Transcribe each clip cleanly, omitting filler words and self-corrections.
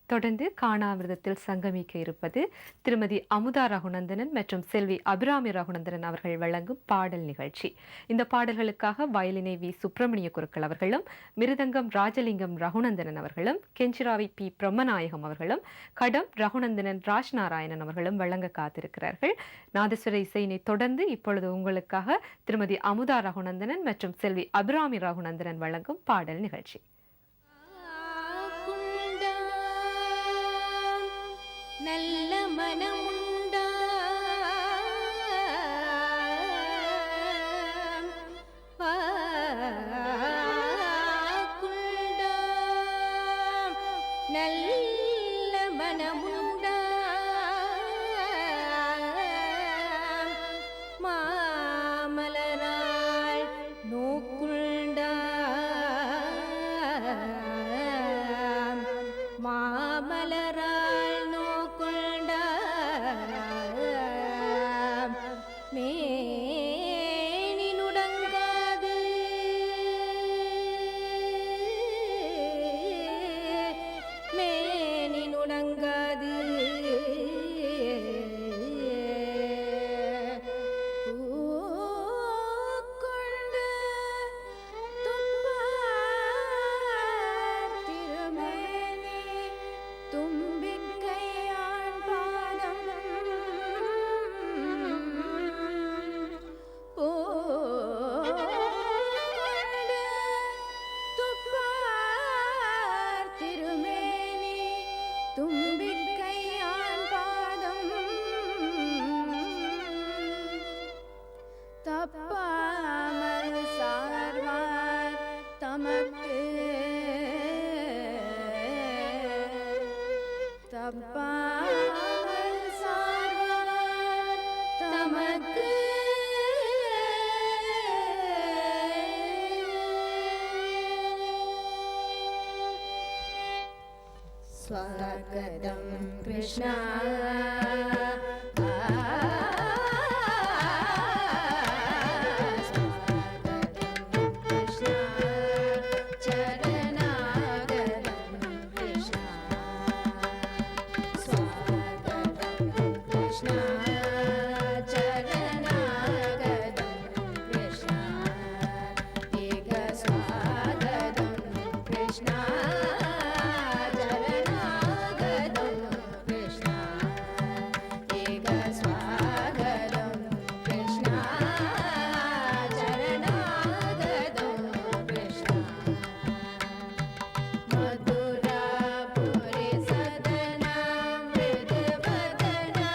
தொடர்ந்து காணாமிர்தத்தில் சங்கமிக்க இருப்பது திருமதி அமுதா ரகுநந்தனன் மற்றும் செல்வி அபிராமி ரகுநந்தனன் அவர்கள் வழங்கும் பாடல் நிகழ்ச்சி. இந்த பாடல்களுக்காக வயலினை வி சுப்பிரமணிய குருக்கள் அவர்களும், மிருதங்கம் ராஜலிங்கம் ரகுநந்தனன் அவர்களும், கெஞ்சிராவி பி பிரம்மநாயகம் அவர்களும், கடம் ரகுநந்தனன் ராஜ்நாராயணன் அவர்களும் வழங்க காத்திருக்கிறார்கள். நாதஸ்வர இசையினை தொடர்ந்து இப்பொழுது உங்களுக்காக திருமதி அமுதா ரகுநந்தனன் மற்றும் செல்வி அபிராமி ரகுநந்தனன் வழங்கும் பாடல் நிகழ்ச்சி. நல்ல மனமுண்டா குண்டா நல்ல மனமுண்டா மாமலராள் நோக்குண்டா மாமலராள் மேனினுடங்காது மேனினுடங்காது பூக்கொண்டு தும்பார் திருமேனி தும்பிக்கையான் பாதம் துப்பார் திருமேனி தும்பிக்கையான் பாதம் தப்பாமல் சார்வார் தமக்கு தப்பாமல் சார்வார் தமக்கு ஸ்வாகதம் கிருஷ்ணா மதுராபுரி சதனா மிருதுவதனா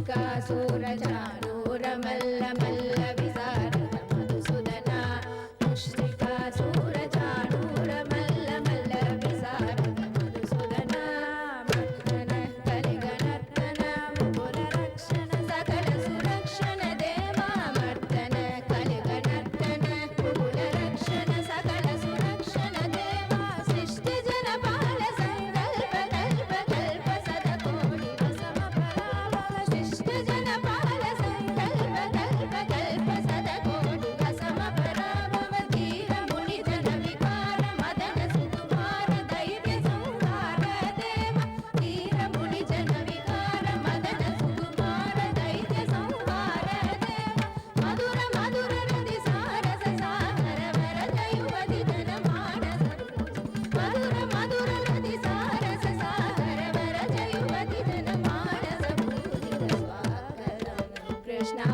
मुष्टिकासूर चाणूर मल्ल मल्ल विशारद मधुसूदना मुष्टिकासूर चाणूर मल्ल मल्ल विशारद मधुसूदना मर्दन कलिगनर्दन मुकुल रक्षण सकल सुरक्षण देवा मर्दन कलिगनर्दन मुकुल रक्षण सकल सुरक्षण देवा सृष्टि जन पाल संकल्प कल्प कल्प सदकोटि रसम पराभव सृष्टि जन पाल संकल्प कल्प कल्प सदकोटि रसम पराभव धीर मुनि जन विकार मदन सुकुमार दैत्य संहार देव धीर मुनि जन विकार मदन सुकुमार दैत्य संहार देव मधुर मधुर रति सारस सागर वरद युवति जन मानस मधुर मधुर रति सारस सागर वरद युवति जन मानस पूजित स्वागतम कृष्णा